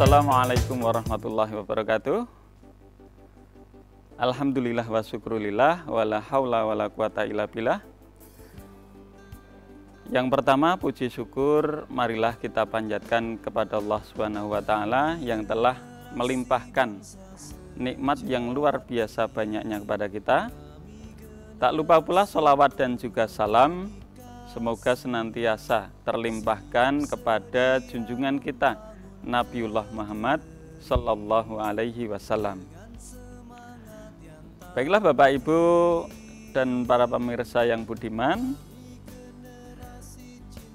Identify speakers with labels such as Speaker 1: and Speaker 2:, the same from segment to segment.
Speaker 1: Assalamualaikum warahmatullahi wabarakatuh. Alhamdulillah wa syukrulillah wala haula wala quwata illa billah. Yang pertama, puji syukur marilah kita panjatkan kepada Allah Subhanahu wa taala yang telah melimpahkan nikmat yang luar biasa banyaknya kepada kita. Tak lupa pula sholawat dan juga salam semoga senantiasa terlimpahkan kepada junjungan kita Nabiullah Muhammad Sallallahu Alaihi Wasallam. Baiklah Bapak Ibu dan para pemirsa yang budiman,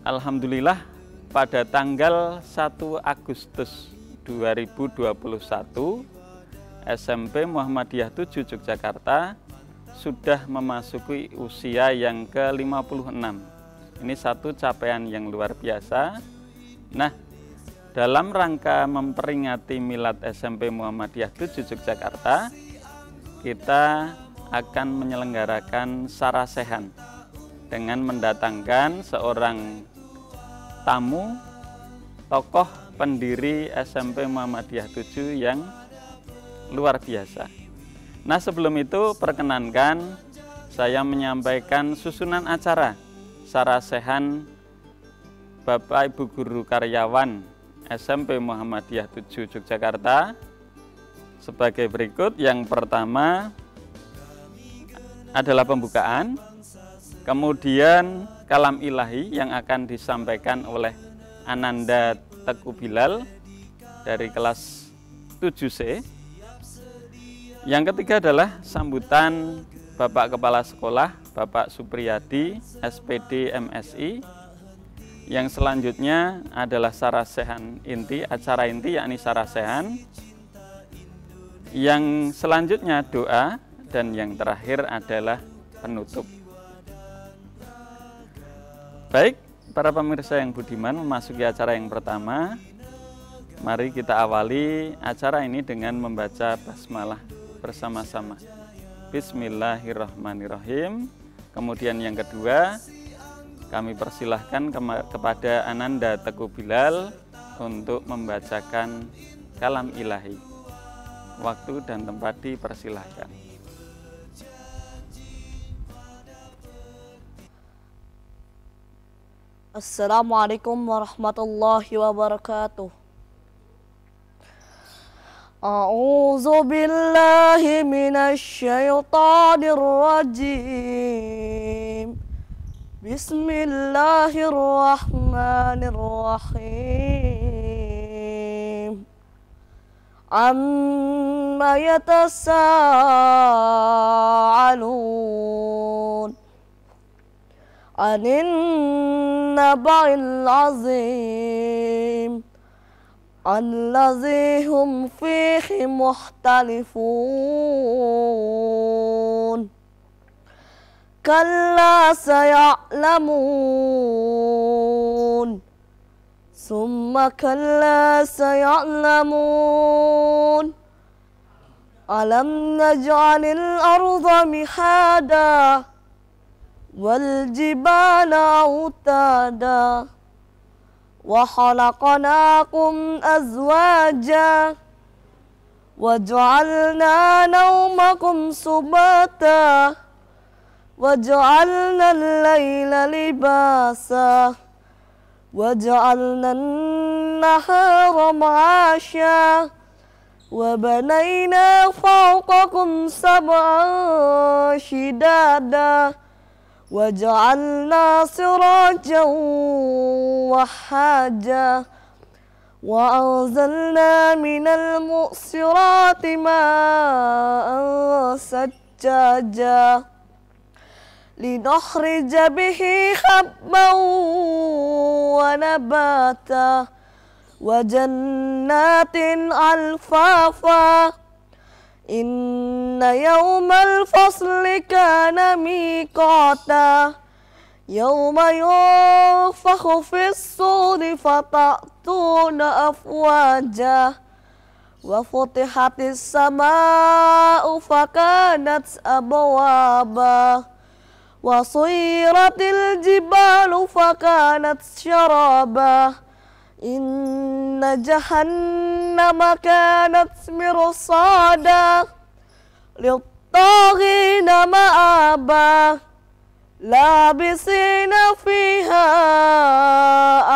Speaker 1: alhamdulillah pada tanggal 1 Agustus 2021 SMP Muhammadiyah 7 Yogyakarta sudah memasuki usia yang ke-56. Ini satu capaian yang luar biasa. Nah, dalam rangka memperingati Milad SMP Muhammadiyah 7 Yogyakarta, kita akan menyelenggarakan sarasehan dengan mendatangkan seorang tamu tokoh pendiri SMP Muhammadiyah 7 yang luar biasa. Nah, sebelum itu perkenankan saya menyampaikan susunan acara sarasehan Bapak Ibu guru karyawan SMP Muhammadiyah 7 Yogyakarta sebagai berikut. Yang pertama adalah pembukaan, kemudian kalam ilahi yang akan disampaikan oleh Ananda Teguh Bilal dari kelas 7C. Yang ketiga adalah sambutan Bapak Kepala Sekolah Bapak Supriyadi SPD MSI. Yang selanjutnya adalah sarasehan inti, acara inti yakni sarasehan. Yang selanjutnya doa, dan yang terakhir adalah penutup. Baik, para pemirsa yang budiman, memasuki acara yang pertama, mari kita awali acara ini dengan membaca basmalah bersama-sama. Bismillahirrahmanirrahim. Kemudian yang kedua, kami persilahkan kepada Ananda Teguh Bilal untuk membacakan kalam ilahi. Waktu dan tempat dipersilahkan.
Speaker 2: Assalamualaikum warahmatullahi wabarakatuh. A'udzu billahi minasy syaithanir rajim. Bismillahirrahmanirrahim. Amma yatasaalun 'anil naba'il 'azim allazi hum fihi mukhtalifun. Kalla saya'lamun, summa kalla saya'lamun. Alam naj'alil arda mihada wal jibala autada wa khalaqnakum azwaja wa ja'alna nawmakum subata وَجَعَلْنَا اللَّيْلَ لِبَاسًا وَجَعَلْنَا النَّهَارَ مَعَاشًا وَبَنَيْنَا فَوْقَكُمْ سَبْعًا شِدَادًا وَجَعَلْنَا سِرَاجًا وَهَّاجًا وَأَنزَلْنَا مِنَ الْمُعْصِرَاتِ مَاءً ثَجَّاجًا لنخرج به حبا ونباتا وجنات ألفافا إن يوم الفصل كان ميقاتا يوم ينفخ في الصور فتأتون أفواجا وفتحت السماء فكانت أبوابا وصيرت الجبال فكانت شرابا إن جهنم جهنم كانت مرصادا للطاغين مآبا لابسين فيها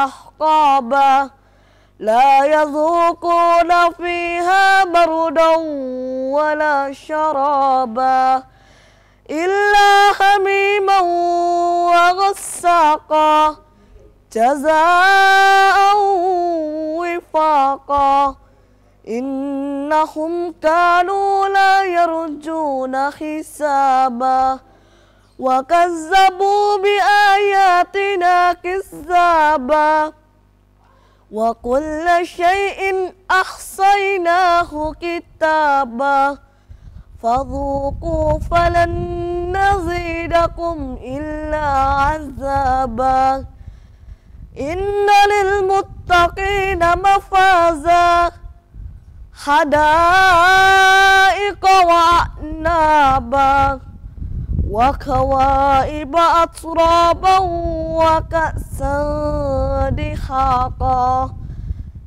Speaker 2: أحقابا لا يذوقون فيها بردا ولا شرابا إلا حميما وغساقا جزاء وفاقا إنهم كانوا لا يرجون حسابا وكذبوا بآياتنا كذابا وكل شيء أحصيناه كتابا فذوقوا فلن نزيدكم إلا عذابا إن للمتقين مفازا حدائق وأعنابا وكواعب أترابا وكأسا دحاقا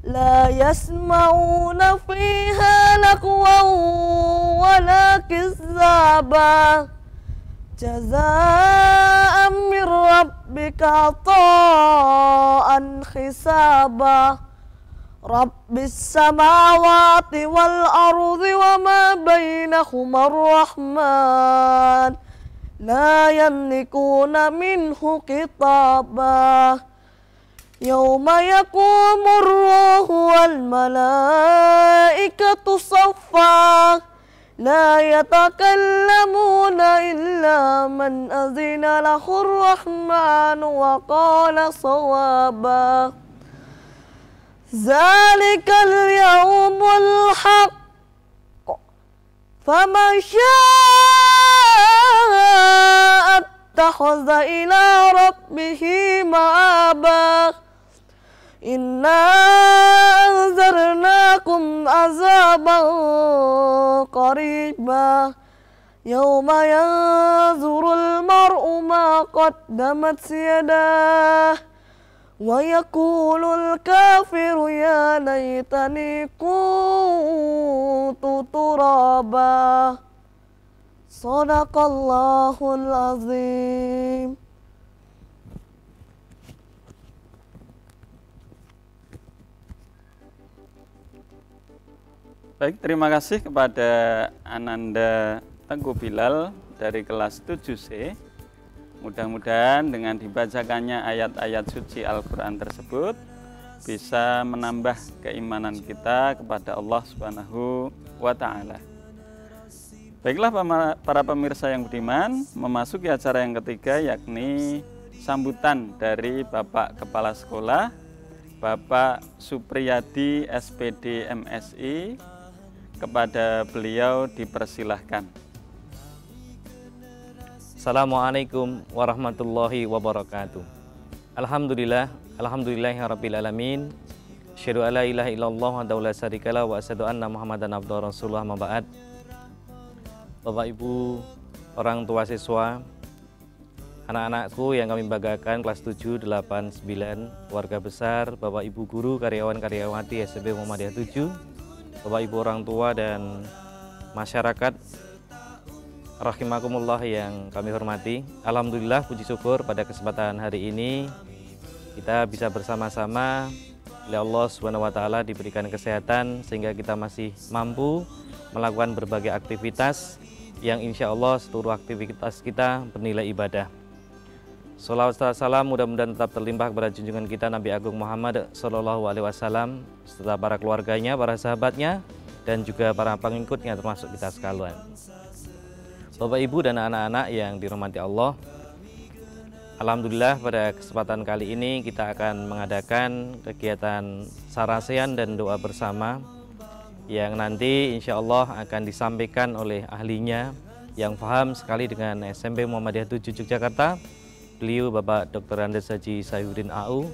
Speaker 2: لا يسمعون فيها لغوا ولا كذابا جزاء من ربك عطاء حسابا رب السماوات والأرض وما بينهما الرحمن لا يملكون منه خطابا يوم يقوم الروح والملائكة صفا لا يتكلمون إلا من أذن له الرحمن وقال صوابا ذلك اليوم الحق فمن شاء اتخذ إلى ربه مآبا إنا أنذرناكم عذابا قريبا يوم ينظر المرء ما قدمت يداه ويقول الكافر يا ليتني كنت ترابا صدق الله العظيم.
Speaker 1: Baik, terima kasih kepada Ananda Teguh Bilal dari kelas 7C. Mudah-mudahan dengan dibacakannya ayat-ayat suci Al-Quran tersebut bisa menambah keimanan kita kepada Allah Subhanahu wa Ta'ala. Baiklah para pemirsa yang budiman, memasuki acara yang ketiga, yakni sambutan dari Bapak Kepala Sekolah, Bapak Supriyadi SPD MSI. Kepada beliau dipersilahkan.
Speaker 3: Assalamualaikum warahmatullahi wabarakatuh. Alhamdulillahirabbil alamin. Asyhadu alla ilaha illallah wa la syarikalah wa asyhadu anna Muhammadan abduhu rasulullah ma ba'd. Bapak Ibu, orang tua siswa, anak-anakku yang kami banggakan kelas 7, 8, 9, keluarga besar, Bapak Ibu guru, karyawan-karyawati SMP Muhammadiyah 7, Bapak Ibu orang tua dan masyarakat rahimakumullah yang kami hormati. Alhamdulillah, puji syukur pada kesempatan hari ini kita bisa bersama-sama oleh Allah Subhanahu wa Ta'ala diberikan kesehatan sehingga kita masih mampu melakukan berbagai aktivitas yang insya Allah seluruh aktivitas kita bernilai ibadah. Salawat salam mudah-mudahan tetap terlimpah kepada junjungan kita Nabi Agung Muhammad Sallallahu Alaihi Wasallam serta para keluarganya, para sahabatnya, dan juga para pengikutnya termasuk kita sekalian. Bapak Ibu dan anak-anak yang dirahmati Allah, alhamdulillah pada kesempatan kali ini kita akan mengadakan kegiatan sarasean dan doa bersama yang nanti insya Allah akan disampaikan oleh ahlinya yang paham sekali dengan SMP Muhammadiyah 7 Yogyakarta. Beliau Bapak Dr. Andes Haji Sayuddin AU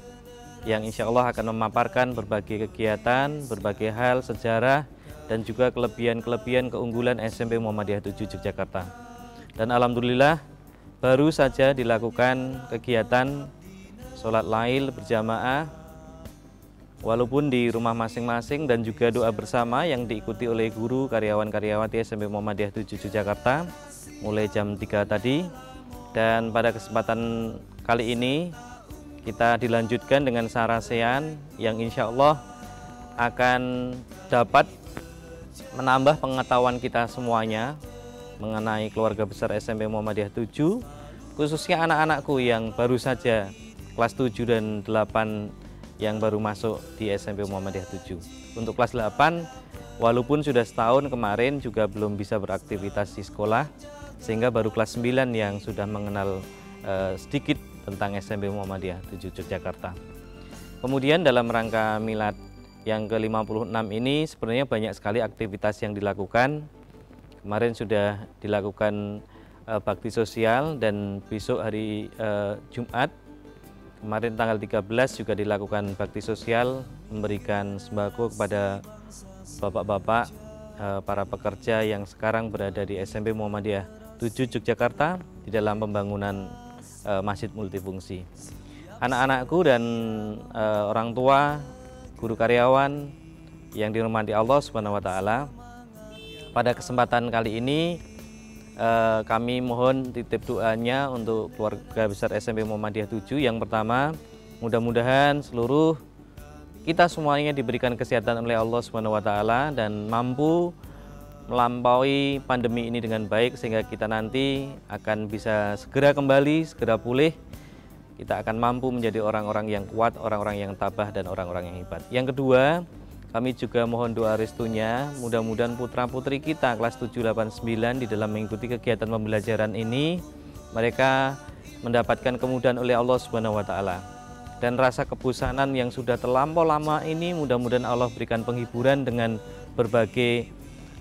Speaker 3: yang insya Allah akan memaparkan berbagai kegiatan, berbagai hal, sejarah, dan juga kelebihan-kelebihan keunggulan SMP Muhammadiyah 7 Yogyakarta. Dan alhamdulillah baru saja dilakukan kegiatan sholat lail berjamaah walaupun di rumah masing-masing, dan juga doa bersama yang diikuti oleh guru, karyawan-karyawati SMP Muhammadiyah 7 Yogyakarta mulai jam 3 tadi. Dan pada kesempatan kali ini kita dilanjutkan dengan sarasean yang insya Allah akan dapat menambah pengetahuan kita semuanya mengenai keluarga besar SMP Muhammadiyah 7, khususnya anak-anakku yang baru saja kelas 7 dan 8 yang baru masuk di SMP Muhammadiyah 7. Untuk kelas 8, walaupun sudah setahun kemarin juga belum bisa beraktivitas di sekolah, sehingga baru kelas 9 yang sudah mengenal sedikit tentang SMP Muhammadiyah 7 Yogyakarta. Kemudian dalam rangka milad yang ke-56 ini sebenarnya banyak sekali aktivitas yang dilakukan. Kemarin sudah dilakukan bakti sosial, dan besok hari Jumat kemarin tanggal 13 juga dilakukan bakti sosial, memberikan sembako kepada bapak-bapak para pekerja yang sekarang berada di SMP Muhammadiyah 7 Yogyakarta di dalam pembangunan masjid multifungsi. Anak-anakku dan orang tua, guru karyawan yang dirahmati Allah Subhanahu wa taala, pada kesempatan kali ini kami mohon titip doanya untuk keluarga besar SMP Muhammadiyah 7. Yang pertama, mudah-mudahan seluruh kita semuanya diberikan kesehatan oleh Allah Subhanahu wa taala dan mampu melampaui pandemi ini dengan baik, sehingga kita nanti akan bisa segera kembali, segera pulih. Kita akan mampu menjadi orang-orang yang kuat, orang-orang yang tabah, dan orang-orang yang hebat. Yang kedua, kami juga mohon doa restunya, mudah-mudahan putra-putri kita kelas 7, 8, 9 di dalam mengikuti kegiatan pembelajaran ini, mereka mendapatkan kemudahan oleh Allah Subhanahu wa taala. Dan rasa kebosanan yang sudah terlampau lama ini mudah-mudahan Allah berikan penghiburan dengan berbagai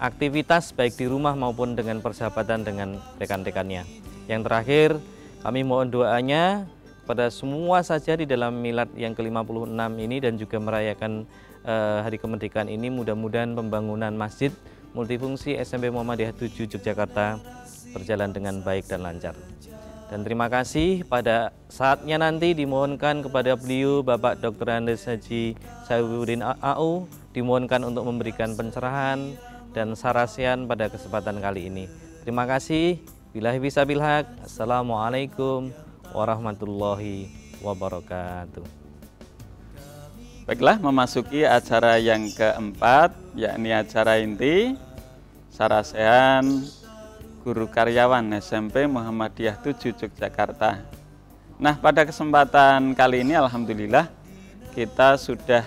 Speaker 3: aktivitas baik di rumah maupun dengan persahabatan dengan rekan-rekannya. Yang terakhir, kami mohon doanya pada semua saja di dalam milad yang ke-56 ini dan juga merayakan Hari Kemerdekaan ini, mudah-mudahan pembangunan masjid multifungsi SMP Muhammadiyah 7 Yogyakarta berjalan dengan baik dan lancar. Dan terima kasih, pada saatnya nanti dimohonkan kepada beliau Bapak Dr. Andes Haji Saifuddin AU dimohonkan untuk memberikan pencerahan dan sarasean pada kesempatan kali ini. Terima kasih. Billahi bisabil haq. Assalamualaikum warahmatullahi wabarakatuh.
Speaker 1: Baiklah, memasuki acara yang keempat, yakni acara inti sarasean guru karyawan SMP Muhammadiyah 7 Yogyakarta. Nah, pada kesempatan kali ini alhamdulillah kita sudah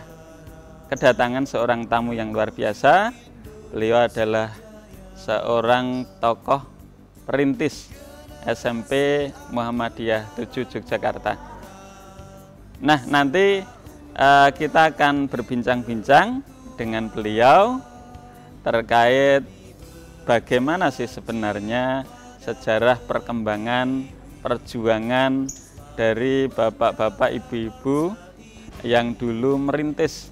Speaker 1: kedatangan seorang tamu yang luar biasa. Beliau adalah seorang tokoh perintis SMP Muhammadiyah 7 Yogyakarta. Nah, nanti kita akan berbincang-bincang dengan beliau terkait bagaimana sih sebenarnya sejarah perkembangan perjuangan dari bapak-bapak, ibu-ibu yang dulu merintis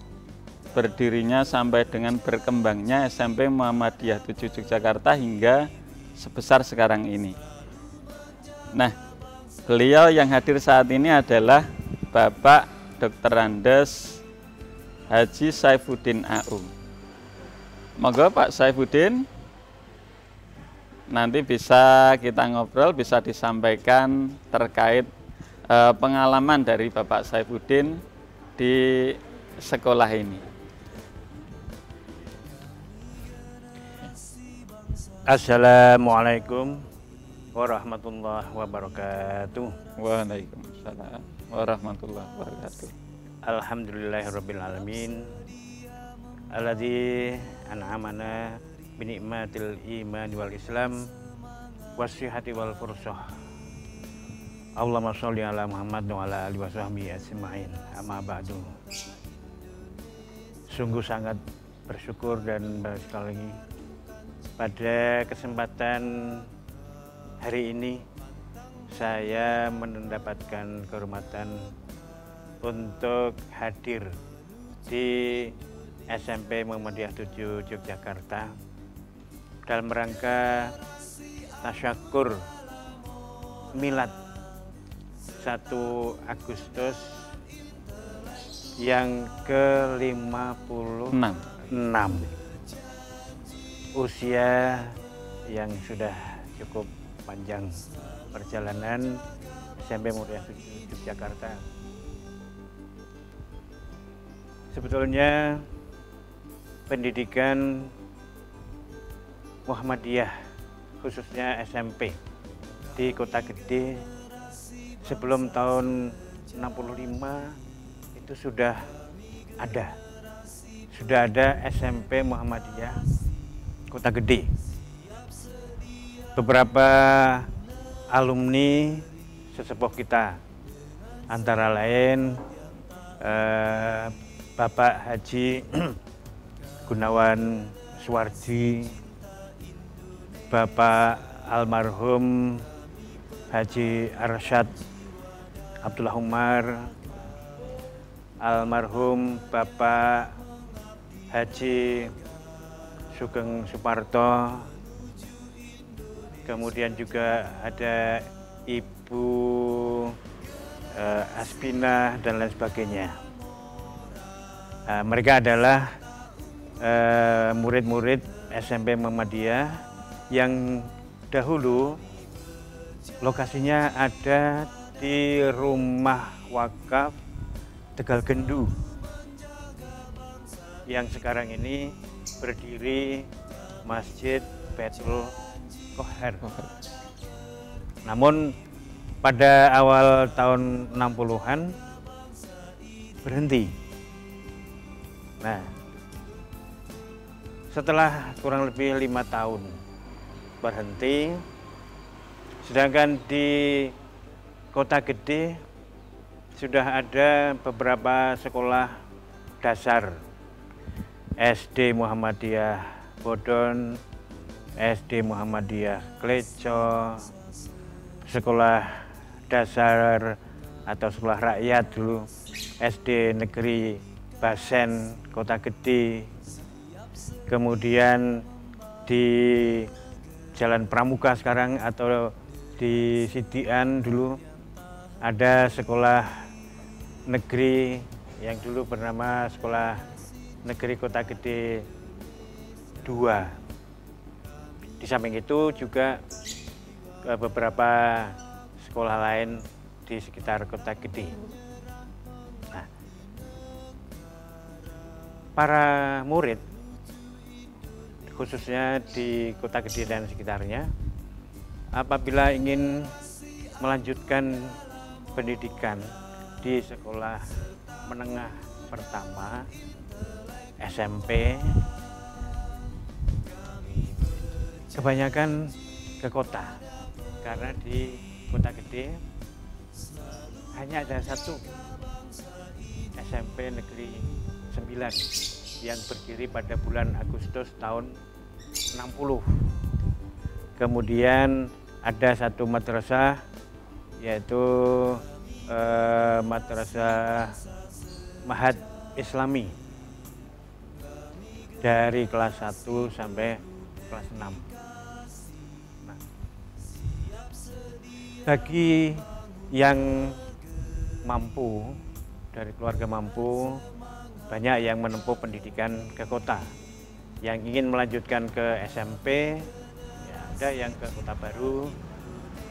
Speaker 1: berdirinya sampai dengan berkembangnya SMP Muhammadiyah 7 Yogyakarta hingga sebesar sekarang ini. Nah, beliau yang hadir saat ini adalah Bapak Dr. Andes Haji Saifuddin AU. Monggo Pak Saifuddin, nanti bisa kita ngobrol, bisa disampaikan terkait pengalaman dari Bapak Saifuddin di sekolah ini.
Speaker 4: Assalamualaikum warahmatullahi wabarakatuh.
Speaker 1: Waalaikumsalam warahmatullahi wabarakatuh.
Speaker 4: Alhamdulillahirabbil alamin. Alladzi an'amana bi ni'matil iman wal islam wasihati wal fursah. Allahumma sholli ala Muhammad wa ala alihi washabbihi ajmain. Amma ba'du. Sungguh sangat bersyukur dan sekali lagi pada kesempatan hari ini saya mendapatkan kehormatan untuk hadir di SMP Muhammadiyah 7 Yogyakarta dalam rangka tasyakur milad 1 Agustus yang ke-56. Usia yang sudah cukup panjang perjalanan SMP Muria Yogyakarta. Sebetulnya pendidikan Muhammadiyah khususnya SMP di Kota Gede sebelum tahun 65 itu sudah ada SMP Muhammadiyah Kota Gede. Beberapa alumni sesepuh kita antara lain Bapak Haji Gunawan Suwardi, Bapak almarhum Haji Arsyad Abdullah Umar, almarhum Bapak Haji Sugeng Suparto, kemudian juga ada Ibu Asbina dan lain sebagainya. Mereka adalah murid-murid SMP Muhammadiyah yang dahulu lokasinya ada di Rumah Wakaf Tegal Gendu yang sekarang ini berdiri Masjid Baitul Qohar. Namun pada awal tahun 60-an berhenti. Nah, setelah kurang lebih 5 tahun berhenti, sedangkan di Kota Gede sudah ada beberapa sekolah dasar, SD Muhammadiyah Bodon, SD Muhammadiyah Kleco, sekolah dasar atau sekolah rakyat dulu, SD Negeri Basen Kota Gede, kemudian di Jalan Pramuka sekarang atau di Sidian dulu ada sekolah negeri yang dulu bernama Sekolah Negeri Kota Gede 2. Di samping itu juga beberapa sekolah lain di sekitar Kota Gede. Nah, para murid khususnya di Kota Gede dan sekitarnya apabila ingin melanjutkan pendidikan di sekolah menengah pertama SMP, kebanyakan ke kota, karena di Kota Gede hanya ada satu SMP Negeri 9 yang berdiri pada bulan Agustus tahun 60. Kemudian ada satu madrasah, yaitu Madrasah Mahad Islami dari kelas 1 sampai kelas 6. Nah, bagi yang mampu, dari keluarga mampu, banyak yang menempuh pendidikan ke kota. Yang ingin melanjutkan ke SMP, ya ada yang ke Kota Baru,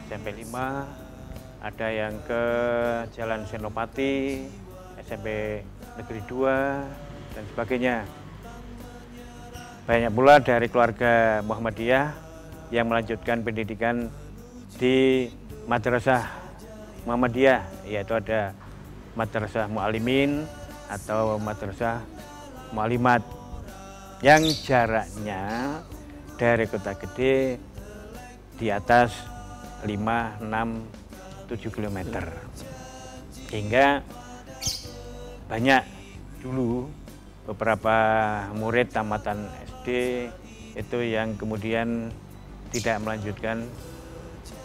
Speaker 4: SMP 5, ada yang ke Jalan Senopati, SMP Negeri 2, dan sebagainya. Banyak pula dari keluarga Muhammadiyah yang melanjutkan pendidikan di Madrasah Muhammadiyah, yaitu ada Madrasah Mu'alimin atau Madrasah Mu'alimat, yang jaraknya dari Kota Gede di atas 5, 6, 7 km. Hingga banyak dulu beberapa murid tamatan SD itu yang kemudian tidak melanjutkan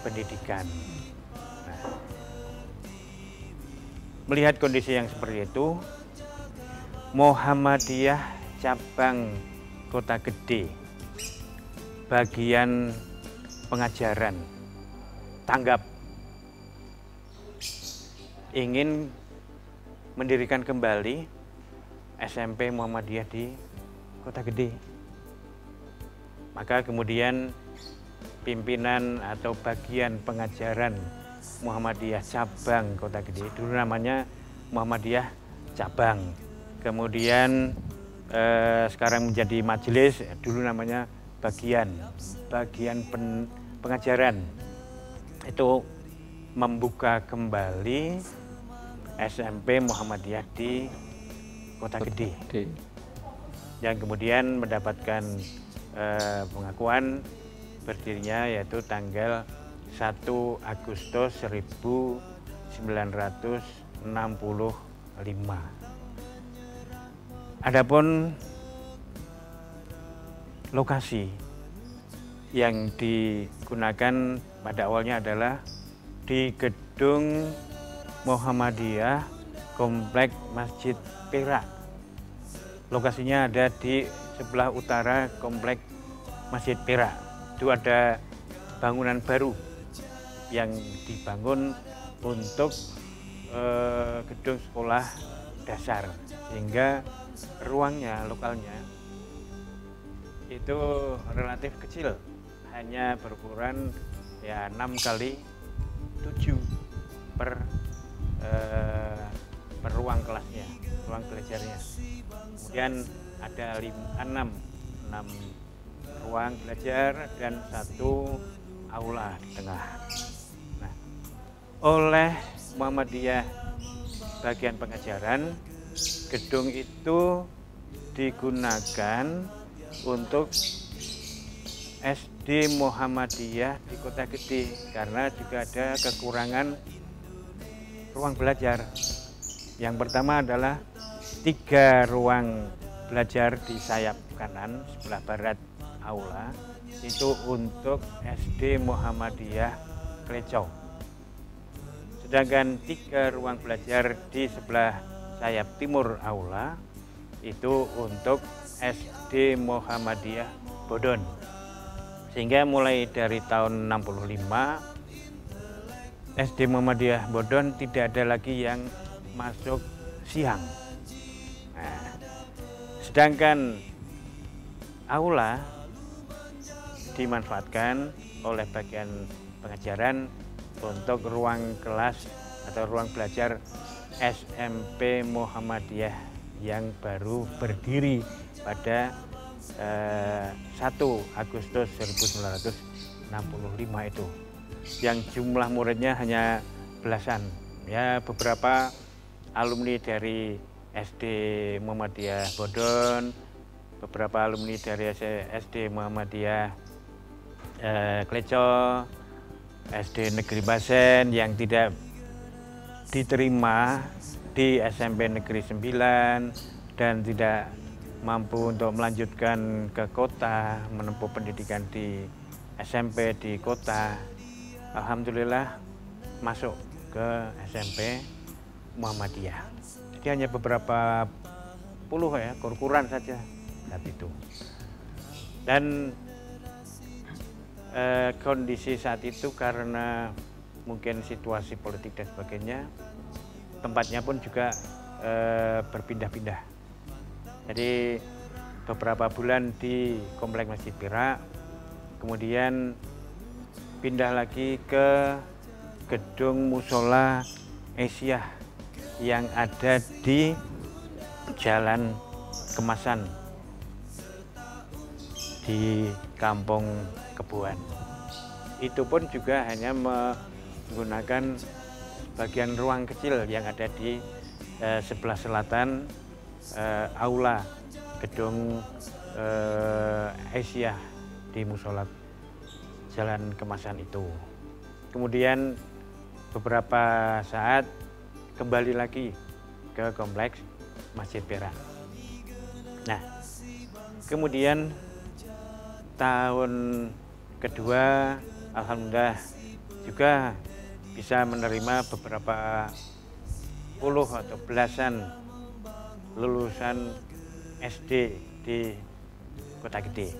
Speaker 4: pendidikan. Nah, melihat kondisi yang seperti itu, Muhammadiyah cabang Kota Gede bagian pengajaran tanggap ingin mendirikan kembali SMP Muhammadiyah di Kota Gede. Maka kemudian pimpinan atau bagian pengajaran Muhammadiyah cabang Kota Gede, dulu namanya Muhammadiyah cabang, kemudian sekarang menjadi majelis, dulu namanya bagian pengajaran, itu membuka kembali SMP Muhammadiyah di Kota Gede, yang kemudian mendapatkan pengakuan berdirinya yaitu tanggal 1 Agustus 1965. Adapun lokasi yang digunakan pada awalnya adalah di gedung Muhammadiyah Komplek Masjid Perak. Lokasinya ada di sebelah utara Komplek Masjid Perak. Itu ada bangunan baru yang dibangun untuk gedung sekolah dasar, sehingga ruangnya, lokalnya itu relatif kecil, hanya berukuran ya 6x7 per ruang kelasnya, ruang belajarnya. Kemudian ada 6 ruang belajar dan 1 aula di tengah. Nah, oleh Muhammadiyah bagian pengajaran, gedung itu digunakan untuk SD Muhammadiyah di Kota Gede karena juga ada kekurangan ruang belajar. Yang pertama adalah 3 ruang belajar di sayap kanan sebelah barat aula, itu untuk SD Muhammadiyah Klecau. Sedangkan 3 ruang belajar di sebelah sayap timur aula itu untuk SD Muhammadiyah Bodon. Sehingga mulai dari tahun 65 SD Muhammadiyah Bodon tidak ada lagi yang masuk siang. Nah, sedangkan aula dimanfaatkan oleh bagian pengajaran untuk ruang kelas atau ruang belajar SMP Muhammadiyah yang baru berdiri pada 1 Agustus 1965 itu, yang jumlah muridnya hanya belasan. Ya, beberapa alumni dari SD Muhammadiyah Bodon, beberapa alumni dari SD Muhammadiyah Klecau, SD Negeri Basen yang tidak diterima di SMP Negeri 9 dan tidak mampu untuk melanjutkan ke kota, menempuh pendidikan di SMP di kota. Alhamdulillah masuk ke SMP Muhammadiyah. Jadi hanya beberapa puluh ya, kurang saja saat itu. Dan kondisi saat itu karena mungkin situasi politik dan sebagainya, tempatnya pun juga berpindah-pindah. Jadi beberapa bulan di Komplek Masjid Perak, kemudian pindah lagi ke gedung Musola Asia yang ada di Jalan Kemasan di Kampung Kebuan. Itu pun juga hanya menggunakan bagian ruang kecil yang ada di sebelah selatan aula gedung Asia di Musola Jalan Kemasan itu. Kemudian beberapa saat kembali lagi ke kompleks Masjid Perak. Nah, kemudian tahun kedua alhamdulillah juga bisa menerima beberapa puluh atau belasan lulusan SD di Kota Gede.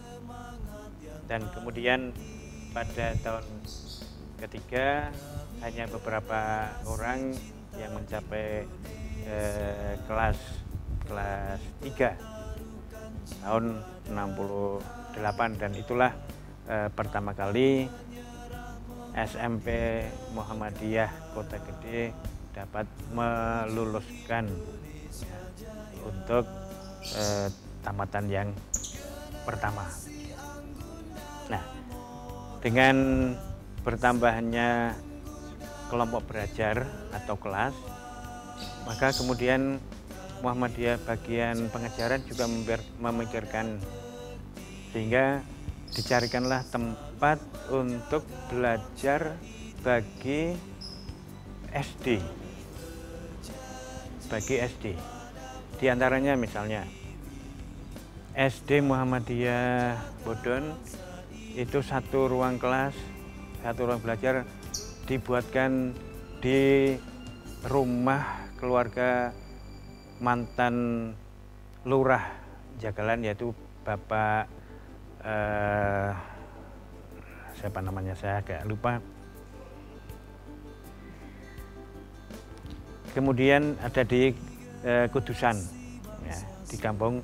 Speaker 4: Dan kemudian pada tahun ketiga hanya beberapa orang yang mencapai kelas 3 tahun 68, dan itulah pertama kali SMP Muhammadiyah Kota Gede dapat meluluskan untuk tamatan yang pertama. Nah, dengan bertambahnya kelompok belajar atau kelas, maka kemudian Muhammadiyah bagian pengajaran juga memikirkan, sehingga dicarikanlah tempat untuk belajar bagi SD. Di antaranya misalnya SD Muhammadiyah Bodon itu satu ruang kelas, satu ruang belajar dibuatkan di rumah keluarga mantan lurah Jagalan, yaitu Bapak siapa namanya, saya agak lupa. Kemudian ada di Kudusan, ya, di kampung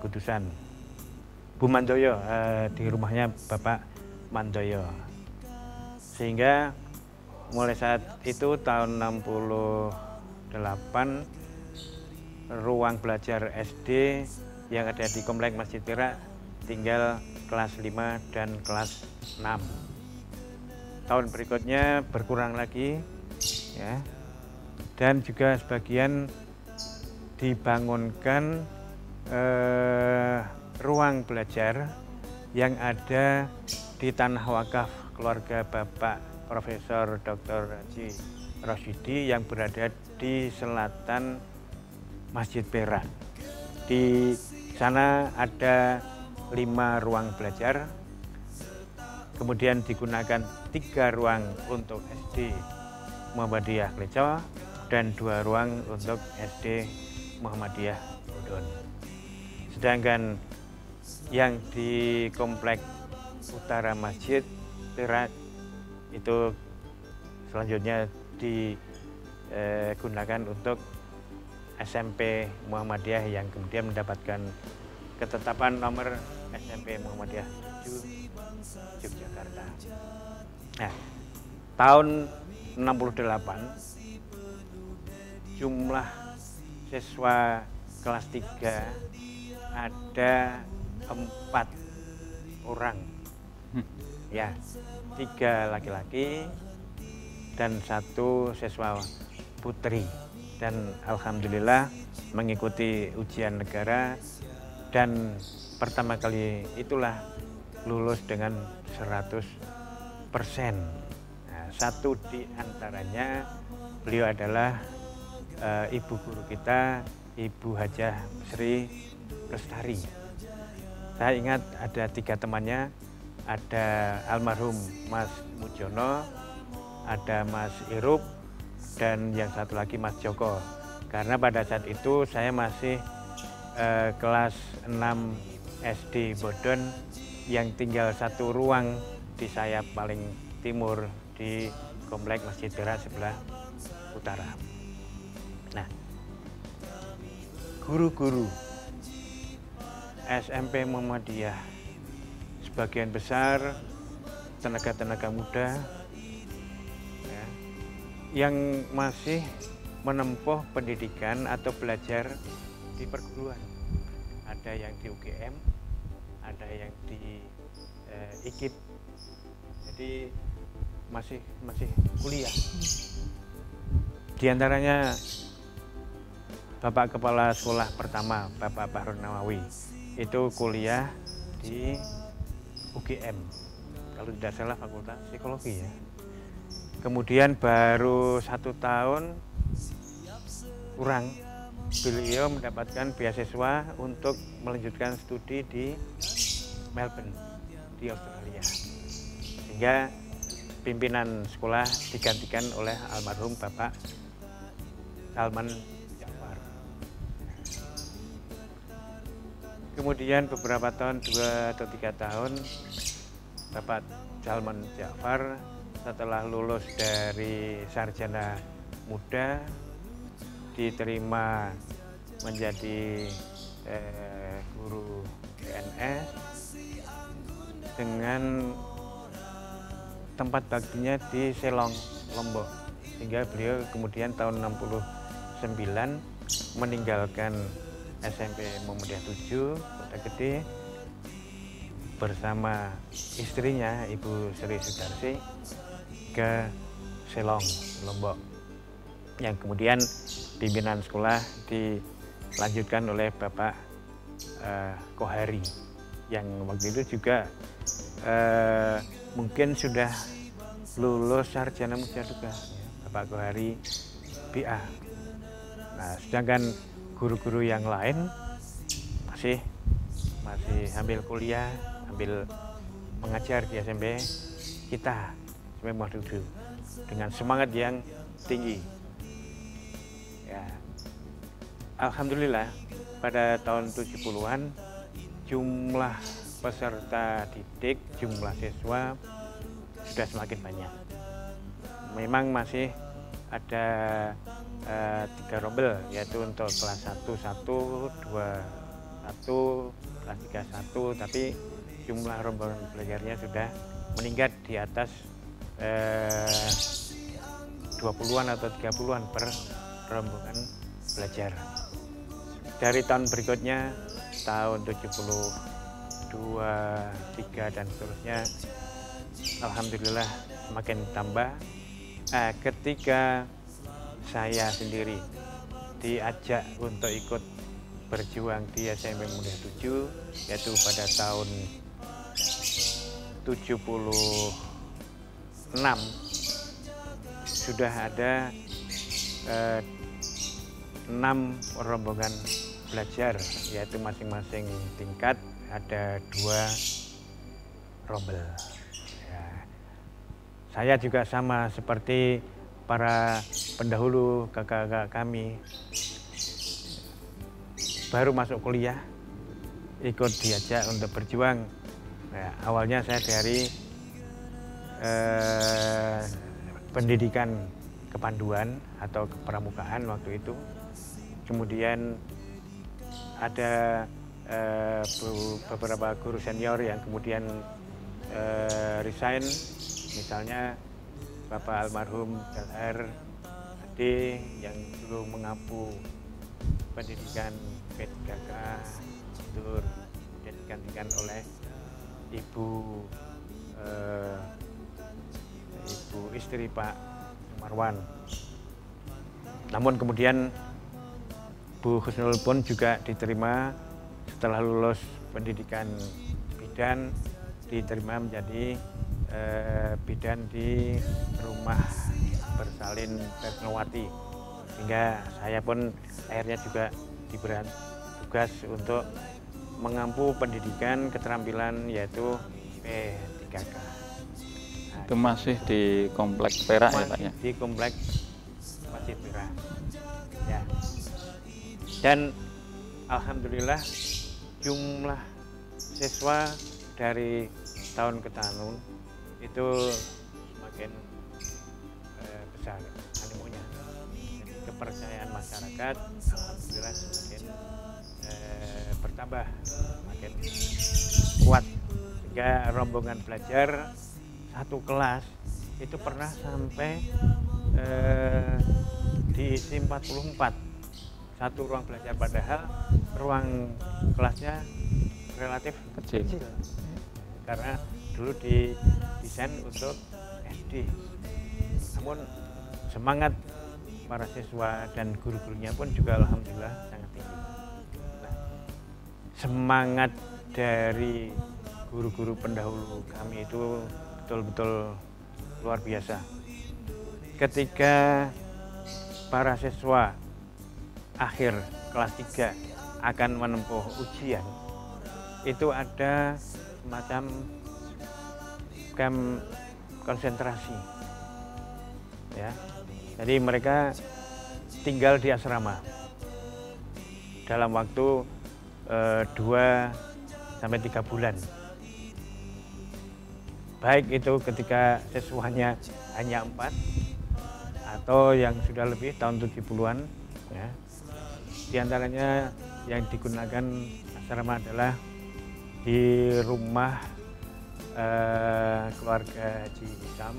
Speaker 4: Kudusan, Bu Mandoyo, di rumahnya Bapak Mandoyo. Sehingga mulai saat itu tahun 68, ruang belajar SD yang ada di Komplek Masjid Perak tinggal kelas 5 dan kelas 6. Tahun berikutnya berkurang lagi, ya, dan juga sebagian dibangunkan ruang belajar yang ada di tanah wakaf keluarga Bapak Profesor Dr. Haji Rosyidi yang berada di selatan Masjid Perak. Di sana ada 5 ruang belajar, kemudian digunakan 3 ruang untuk SD Muhammadiyah Kleco dan 2 ruang untuk SD Muhammadiyah Bodon. Sedangkan yang di Komplek Utara Masjid Perak itu selanjutnya digunakan untuk SMP Muhammadiyah yang kemudian mendapatkan ketetapan nomor SMP Muhammadiyah 7 Yogyakarta. Nah, tahun 68 jumlah siswa kelas 3 ada 4 orang, ya, 3 laki-laki dan 1 siswa putri, dan alhamdulillah mengikuti ujian negara dan pertama kali itulah lulus dengan 100%. Nah, satu di antaranya beliau adalah ibu guru kita, Ibu Hajah Sri Lestari. Saya ingat ada 3 temannya, ada almarhum Mas Mujono, ada Mas Irup, dan yang satu lagi Mas Joko. Karena pada saat itu saya masih kelas 6 SD Bodon yang tinggal 1 ruang di sayap paling timur di Komplek Masjid Perak sebelah utara. Nah, guru-guru SMP Muhammadiyah sebagian besar tenaga-tenaga muda, ya, yang masih menempuh pendidikan atau belajar di perguruan. Ada yang di UGM, ada yang di IKIP, jadi masih kuliah. Di antaranya Bapak Kepala Sekolah Pertama, Bapak Bahrun Nawawi, itu kuliah di UGM, kalau tidak salah Fakultas Psikologi, ya. Kemudian baru 1 tahun kurang beliau mendapatkan beasiswa untuk melanjutkan studi di Melbourne, di Australia. Sehingga pimpinan sekolah digantikan oleh almarhum Bapak Salman Ja'far. Kemudian beberapa tahun, 2 atau 3 tahun, Bapak Salman Ja'far setelah lulus dari sarjana muda diterima menjadi guru PNS dengan tempat baktinya di Selong, Lombok, sehingga beliau kemudian tahun 69 meninggalkan SMP Muhammadiyah 7 Kota Gede bersama istrinya Ibu Sri Sudarsi ke Selong, Lombok, yang kemudian pimpinan sekolah dilanjutkan oleh Bapak Kohari yang waktu itu juga mungkin sudah lulus sarjana muda juga, Bapak Kohari BA. Nah, sedangkan guru-guru yang lain masih ambil kuliah, ambil mengajar di SMP kita memang dulu dengan semangat yang tinggi. Ya, alhamdulillah pada tahun 70-an jumlah peserta didik, jumlah siswa sudah semakin banyak. Memang masih ada 3 rombel, yaitu untuk kelas 1, 1, 2, 1, kelas 3, 1, tapi jumlah rombongan belajarnya sudah meningkat di atas 20-an atau 30-an per rombongan belajar. Dari tahun berikutnya, tahun 72, 3 dan seterusnya, alhamdulillah semakin tambah. Ketika saya sendiri diajak untuk ikut berjuang di SMP Muhammadiyah 7, yaitu pada tahun 76 sudah ada 6 rombongan belajar, yaitu masing-masing tingkat ada 2 rombel. Ya. Saya juga sama seperti para pendahulu kakak-kakak kami, baru masuk kuliah ikut diajak untuk berjuang. Nah, awalnya saya dari pendidikan kepanduan atau kepramukaan waktu itu, kemudian ada beberapa guru senior yang kemudian resign, misalnya Bapak almarhum LR Ade yang dulu mengampu pendidikan P3K itu dan digantikan oleh Ibu istri Pak Marwan. Namun kemudian Bu Husnul pun juga diterima setelah lulus pendidikan bidan, diterima menjadi bidan di rumah bersalin Tresnowati, sehingga saya pun akhirnya juga diberi tugas untuk mengampu pendidikan keterampilan yaitu P3K. Nah,
Speaker 1: Itu masih di Komplek Perak ya Pak ya?
Speaker 4: Di Komplek Masjid Perak. Ya. Dan alhamdulillah jumlah siswa dari tahun ke tahun itu semakin besar animonya. Jadi kepercayaan masyarakat alhamdulillah semakin bertambah, semakin kuat, sehingga rombongan belajar satu kelas itu pernah sampai diisi 44 satu ruang belajar, padahal ruang kelasnya relatif kecil. Karena dulu didesain untuk SD. Namun semangat para siswa dan guru-gurunya pun juga alhamdulillah sangat tinggi. Nah, semangat dari guru-guru pendahulu kami itu betul-betul luar biasa. Ketika para siswa akhir kelas 3 akan menempuh ujian, itu ada semacam camp konsentrasi, ya. Jadi mereka tinggal di asrama dalam waktu 2-3 bulan. Baik itu ketika siswanya hanya 4 atau yang sudah lebih tahun 70-an Ya. Di antaranya yang digunakan asrama adalah di rumah keluarga Haji Hisam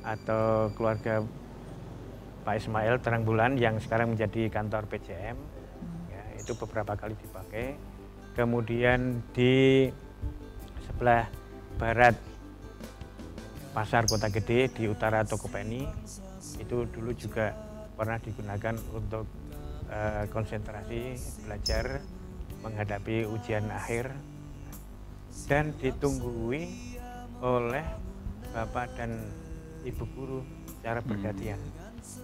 Speaker 4: atau keluarga Pak Ismail Terang Bulan yang sekarang menjadi kantor PJM. Ya, itu beberapa kali dipakai. Kemudian di sebelah barat Pasar Kota Gede di utara Tokopeni itu dulu juga pernah digunakan untuk konsentrasi belajar menghadapi ujian akhir dan ditunggui oleh bapak dan ibu guru secara bergantian,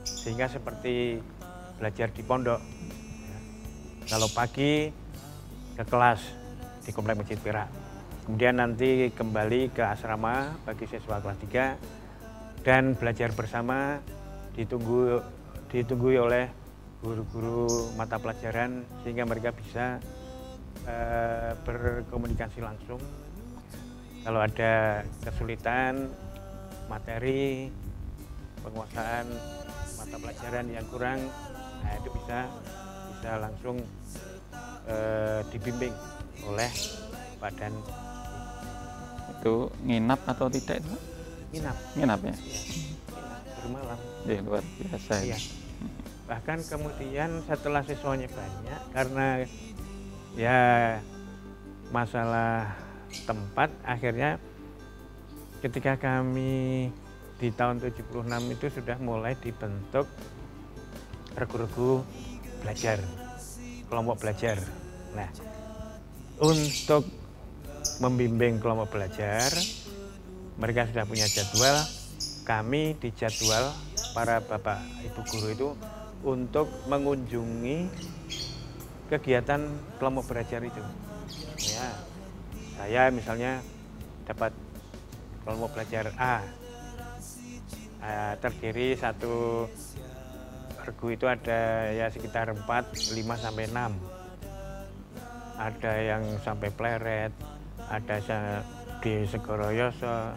Speaker 4: sehingga seperti belajar di pondok. Kalau pagi ke kelas di Komplek Masjid Perak, kemudian nanti kembali ke asrama bagi siswa kelas 3 dan belajar bersama ditunggui oleh guru-guru mata pelajaran sehingga mereka bisa berkomunikasi langsung. Kalau ada kesulitan materi, penguasaan mata pelajaran yang kurang, nah itu bisa langsung dibimbing oleh Pak Dan.
Speaker 1: Itu nginap atau tidak itu? Nginap ya?
Speaker 4: Iya, bermalam.
Speaker 1: Ya, luar biasa.
Speaker 4: Iya. Bahkan kemudian setelah siswanya banyak, karena ya masalah tempat, akhirnya ketika kami di tahun 76 itu sudah mulai dibentuk regu-regu belajar, kelompok belajar. Nah, untuk membimbing kelompok belajar, mereka sudah punya jadwal, kami dijadwal para bapak ibu guru itu untuk mengunjungi kegiatan kelompok belajar itu. Ya, saya misalnya dapat kelompok belajar A, terdiri satu regu itu ada ya sekitar 4, 5 sampai 6. Ada yang sampai Pleret, ada di Segoroyoso,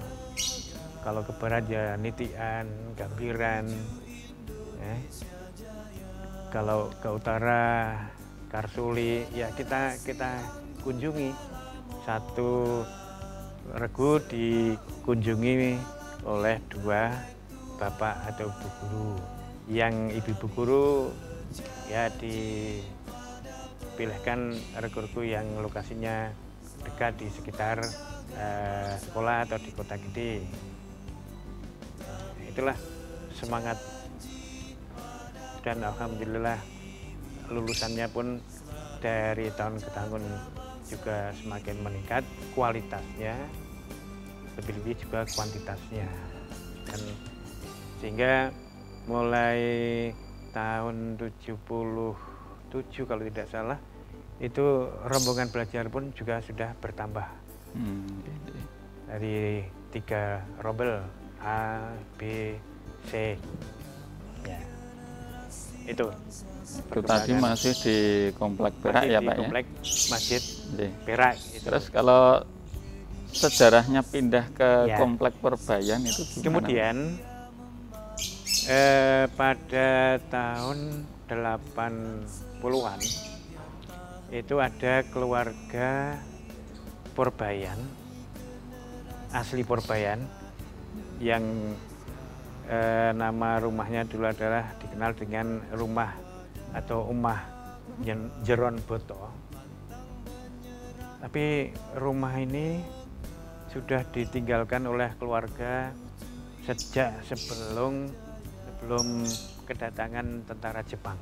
Speaker 4: kalau ke barat ya Nitian, Gambiran, ya. Kalau ke utara Karsuli, ya kita kunjungi. Satu regu dikunjungi oleh 2 bapak atau ibu guru. Yang ibu guru ya dipilihkan regu-regu yang lokasinya dekat di sekitar sekolah atau di Kota Gede. Itulah semangat, dan alhamdulillah lulusannya pun dari tahun ke tahun juga semakin meningkat kualitasnya, lebih-lebih juga kuantitasnya. Dan sehingga mulai tahun 77 kalau tidak salah itu rombongan belajar pun juga sudah bertambah. Dari 3 rombel A, B, C. Ya. Itu
Speaker 1: tadi masih di Komplek Perak ya Pak ya?
Speaker 4: Komplek Masjid Perak. Itu.
Speaker 1: Terus kalau sejarahnya pindah ke
Speaker 4: Ya.
Speaker 1: Komplek Perbayan itu gimana?
Speaker 4: Kemudian pada tahun 80-an itu ada keluarga Purbayan, asli Purbayan, yang nama rumahnya dulu adalah dikenal dengan rumah atau Umah Jeron Boto. Tapi rumah ini sudah ditinggalkan oleh keluarga sejak sebelum kedatangan tentara Jepang.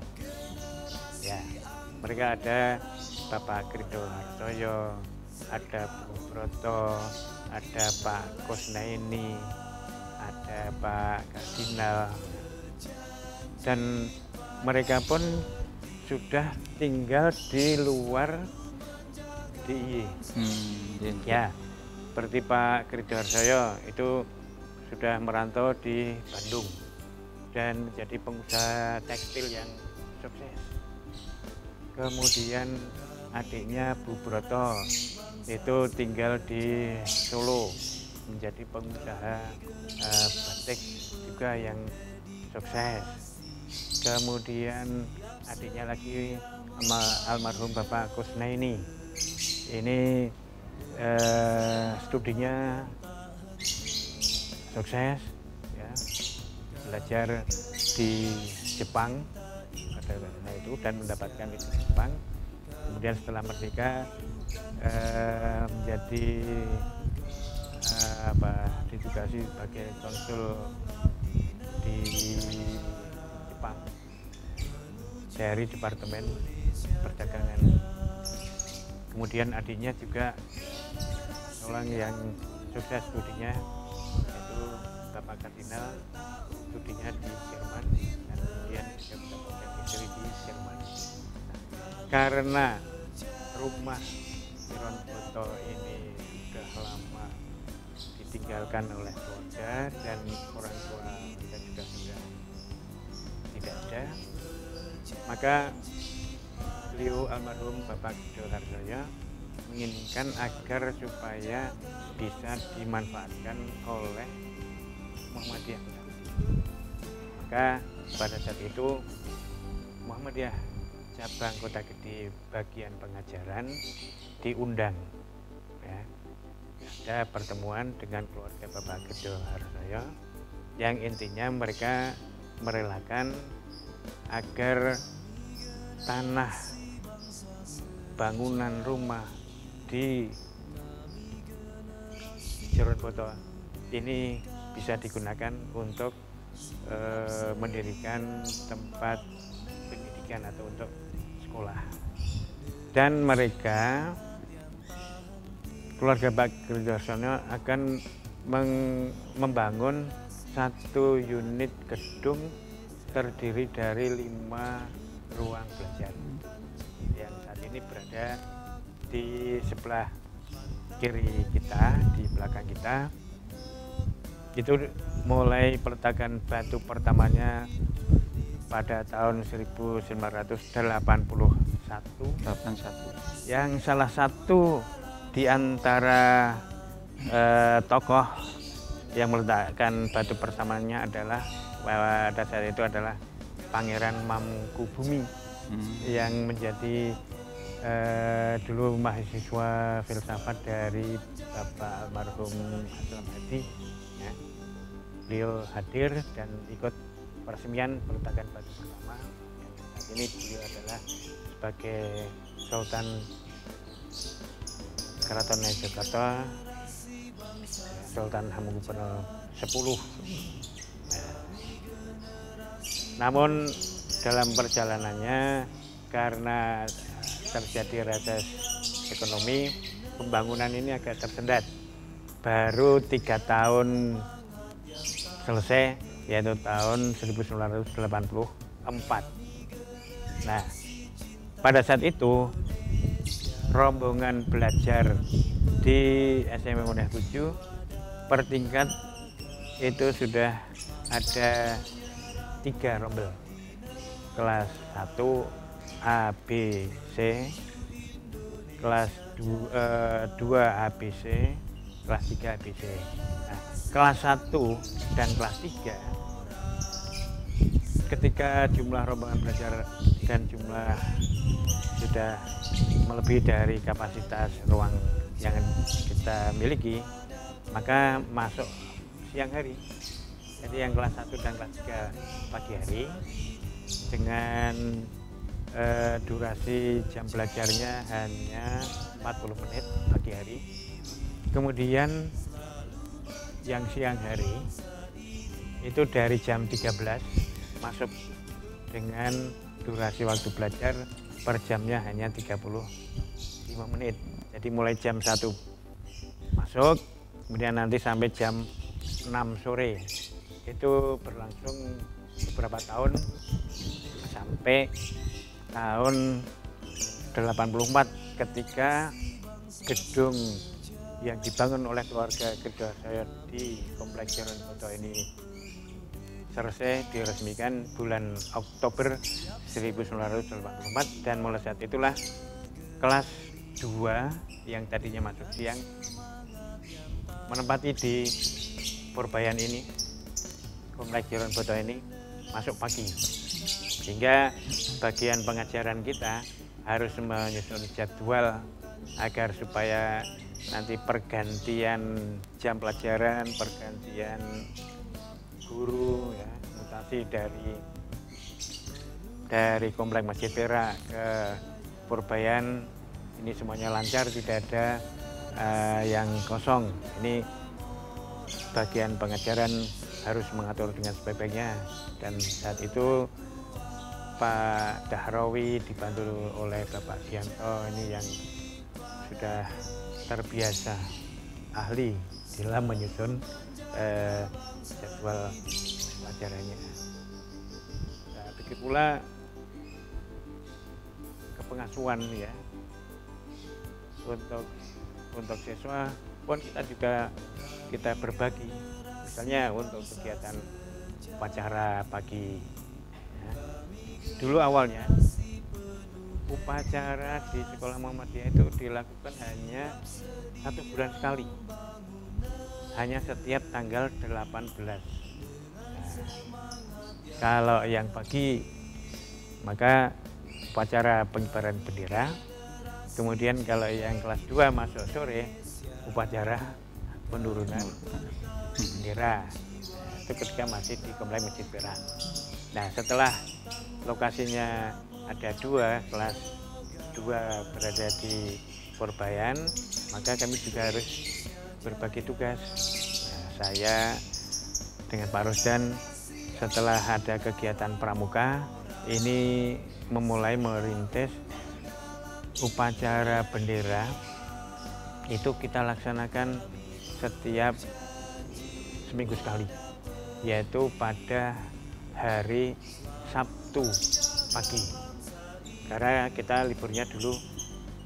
Speaker 4: Ya, mereka ada Bapak Krido Hartoyo, ada Bu Broto, ada Pak Kusnaini, ada Pak Kardinal, dan mereka pun sudah tinggal di luar DIY. Ya, seperti Pak Krido Hartoyo itu sudah merantau di Bandung dan menjadi pengusaha tekstil yang sukses. Kemudian adiknya Bu Broto itu tinggal di Solo, menjadi pengusaha batik juga yang sukses. kemudian adiknya lagi almarhum Bapak Kusnaini. Ini studinya sukses, ya, belajar di Jepang pada masa itu dan mendapatkan itu di Jepang. Kemudian setelah merdeka menjadi ditugasi sebagai konsul di Jepang dari Departemen Perdagangan. Kemudian adiknya juga orang yang sukses studinya, yaitu Bapak Kardinal, studinya di Jerman dan kemudian juga mendapatkan istri di Jerman. Karena rumah Kironboto ini sudah lama ditinggalkan oleh keluarga dan orang tua mereka juga sudah tidak ada, maka beliau almarhum Bapak Kido Harsoyo menginginkan agar supaya bisa dimanfaatkan oleh Muhammadiyah. Maka pada saat itu Muhammadiyah cabang Kota Gede bagian pengajaran diundang, ya. Ada pertemuan dengan keluarga Bapak Kido Harsoyo yang intinya mereka merelakan agar tanah bangunan rumah di Kironboto ini bisa digunakan untuk mendirikan tempat pendidikan atau untuk sekolah. Dan mereka keluarga Pak Kido Harsoyo akan membangun satu unit gedung terdiri dari 5 ruang belajar yang saat ini berada di sebelah kiri kita, di belakang kita. Itu mulai peletakan batu pertamanya pada tahun 1981 yang salah satu di antara tokoh yang meletakkan batu pertamanya adalah pada saat itu adalah Pangeran Mangkubumi yang menjadi dulu mahasiswa filsafat dari Bapak almarhum Aslam Hadi, ya. Beliau hadir dan ikut peresmian peletakan batu pertama. Saat ini beliau adalah sebagai Sultan Keraton Yogyakarta, Sultan Hamengkubuwono X. Namun dalam perjalanannya karena terjadi resesi ekonomi, pembangunan ini agak tersendat. Baru 3 tahun selesai, yaitu tahun 1984. Nah, pada saat itu rombongan belajar di SMA Munah 7 per tingkat itu sudah ada 3 rombel, kelas 1 A, B, C, kelas 2 A, B, C, kelas 3 A, B, C. Nah, kelas 1 dan kelas 3 ketika jumlah rombongan belajar dan jumlah sudah melebihi dari kapasitas ruang yang kita miliki, maka masuk siang hari. Jadi yang kelas 1 dan kelas 3 pagi hari dengan durasi jam belajarnya hanya 40 menit pagi hari. Kemudian yang siang hari itu dari jam 13 masuk dengan durasi waktu belajar per jamnya hanya 35 menit. Jadi mulai jam 1 masuk, kemudian nanti sampai jam 6 sore. Itu berlangsung beberapa tahun sampai tahun 84 ketika gedung yang dibangun oleh keluarga Kido Harsoyo di Kompleks Kironboto ini selesai, diresmikan bulan Oktober 1984, dan mulai saat itulah kelas 2 yang tadinya masuk siang menempati di Purbayan ini, Kompleks Kironboto ini, masuk pagi. Sehingga bagian pengajaran kita harus menyusun jadwal agar supaya nanti pergantian jam pelajaran, pergantian guru, ya, mutasi dari komplek Masjid Perak ke Purbayan ini semuanya lancar, tidak ada yang kosong. Ini bagian pengajaran harus mengatur dengan sebaik-baiknya, dan saat itu Pak Dahrawi dibantu oleh Bapak Dianto ini yang sudah terbiasa ahli dalam menyusun jadwal pelajarannya. Nah, begitu pula kepengasuhan ya, untuk siswa pun kita berbagi, misalnya untuk kegiatan upacara pagi. Ya. Dulu awalnya upacara di sekolah Muhammadiyah itu dilakukan hanya 1 bulan sekali, hanya setiap tanggal 18. Nah, kalau yang pagi maka upacara pengibaran bendera, kemudian kalau yang kelas 2 masuk sore upacara penurunan bendera. Itu ketika masih di komplek Masjid Perak. Nah, setelah lokasinya ada 2, kelas 2 berada di Purbayan, maka kami juga harus berbagi tugas. Nah, saya dengan Pak Rusdan setelah ada kegiatan pramuka ini memulai merintis upacara bendera. Itu kita laksanakan setiap seminggu sekali, yaitu pada hari Sabtu pagi, karena kita liburnya dulu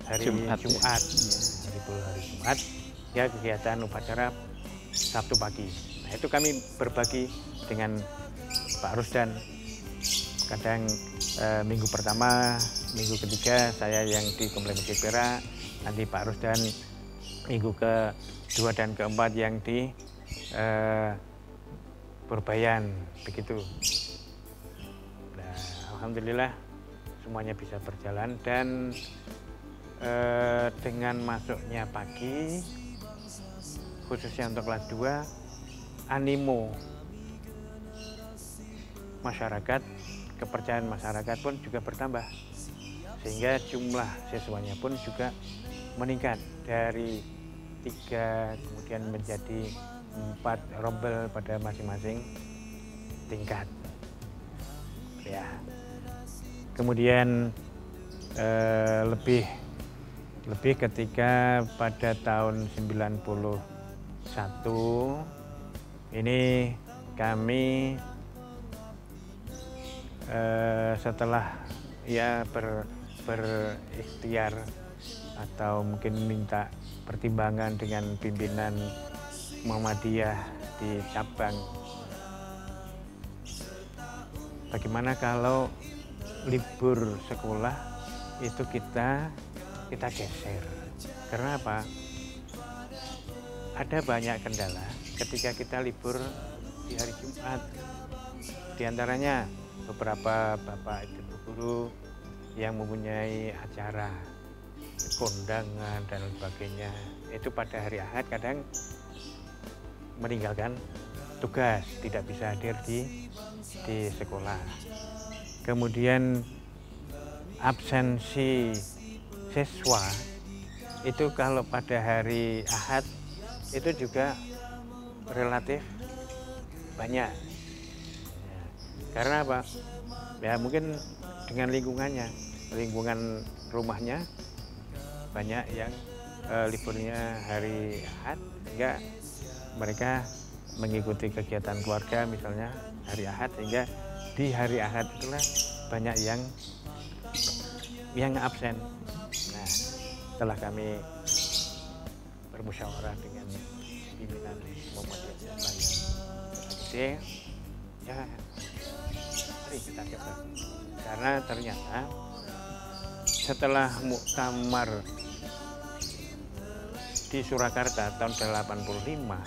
Speaker 4: hari Jumat, hari Jumat ya, kegiatan upacara Sabtu pagi. Nah, itu kami berbagi dengan Pak Rusdan. Kadang minggu pertama, minggu ketiga saya yang di komplek Masjid Perak, nanti Pak Rusdan minggu ke-2 dan ke-4 yang di Purbayan, begitu. Nah, alhamdulillah semuanya bisa berjalan, dan dengan masuknya pagi, khususnya untuk kelas 2, animo masyarakat, kepercayaan masyarakat pun juga bertambah, sehingga jumlah siswanya pun juga meningkat dari 3 kemudian menjadi 4 rombel pada masing-masing tingkat ya. Kemudian lebih ketika pada tahun 91 ini kami setelah ya berikhtiar atau mungkin minta pertimbangan dengan pimpinan Muhammadiyah di cabang, bagaimana kalau libur sekolah itu kita geser. Karena apa? Ada banyak kendala ketika kita libur di hari Jumat. Di antaranya beberapa bapak ibu guru yang mempunyai acara kondangan dan sebagainya, itu pada hari Ahad kadang meninggalkan tugas, tidak bisa hadir di sekolah. Kemudian absensi siswa itu kalau pada hari Ahad itu juga relatif banyak. Karena apa? Ya mungkin dengan lingkungan rumahnya banyak yang liburnya hari Ahad, sehingga mereka mengikuti kegiatan keluarga misalnya hari Ahad, sehingga di hari Ahad itulah banyak yang absen. Nah, setelah kami bermusyawarah dengan pimpinan Muhammadiyah lain, ya mari kita coba. Karena ternyata setelah muktamar di Surakarta tahun 85,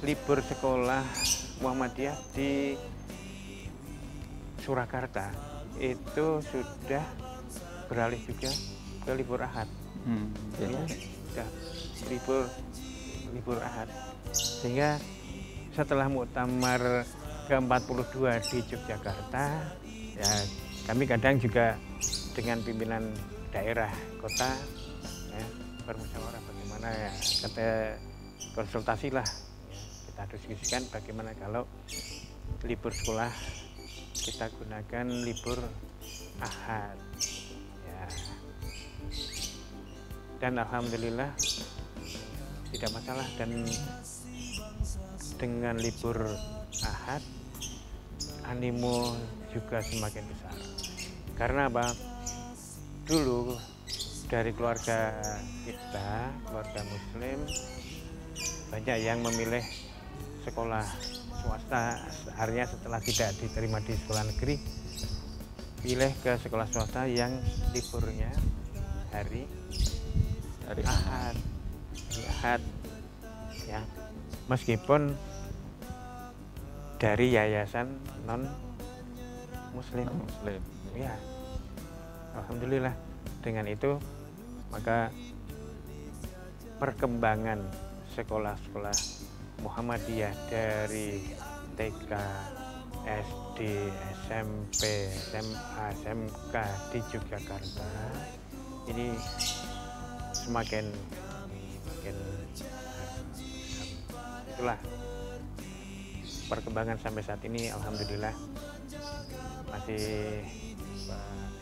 Speaker 4: libur sekolah Muhammadiyah Surakarta itu sudah beralih juga ke libur Ahad. Ya, sudah libur Ahad. Sehingga setelah muktamar ke-42 di Yogyakarta, ya kami kadang juga dengan pimpinan daerah kota ya, bermusyawarah bagaimana ya, kata konsultasi lah ya, kita diskusikan bagaimana kalau libur sekolah kita gunakan libur Ahad ya. Dan alhamdulillah tidak masalah, dan dengan libur Ahad animo juga semakin besar. Karena apa? Dulu dari keluarga kita, keluarga muslim, banyak yang memilih sekolah swasta. Akhirnya setelah tidak diterima di sekolah negeri, pilih ke sekolah swasta yang liburnya hari Ahad. Hari Ahad ya. Meskipun dari yayasan non muslim ya, alhamdulillah dengan itu maka perkembangan sekolah-sekolah Muhammadiyah dari TK, SD, SMP, SMA, SMK di Yogyakarta ini semakin itulah perkembangan sampai saat ini alhamdulillah masih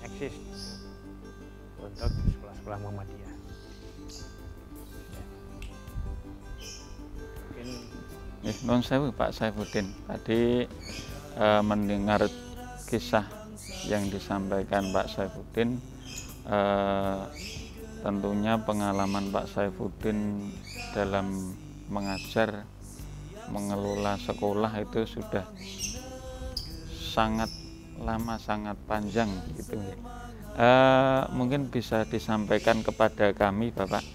Speaker 4: eksis untuk sekolah-sekolah Muhammadiyah.
Speaker 1: Ya, non sewu Pak Saifuddin, tadi mendengar kisah yang disampaikan Pak Saifuddin, tentunya pengalaman Pak Saifuddin dalam mengajar, mengelola sekolah itu sudah sangat lama, sangat panjang gitu. Mungkin bisa disampaikan kepada kami Bapak,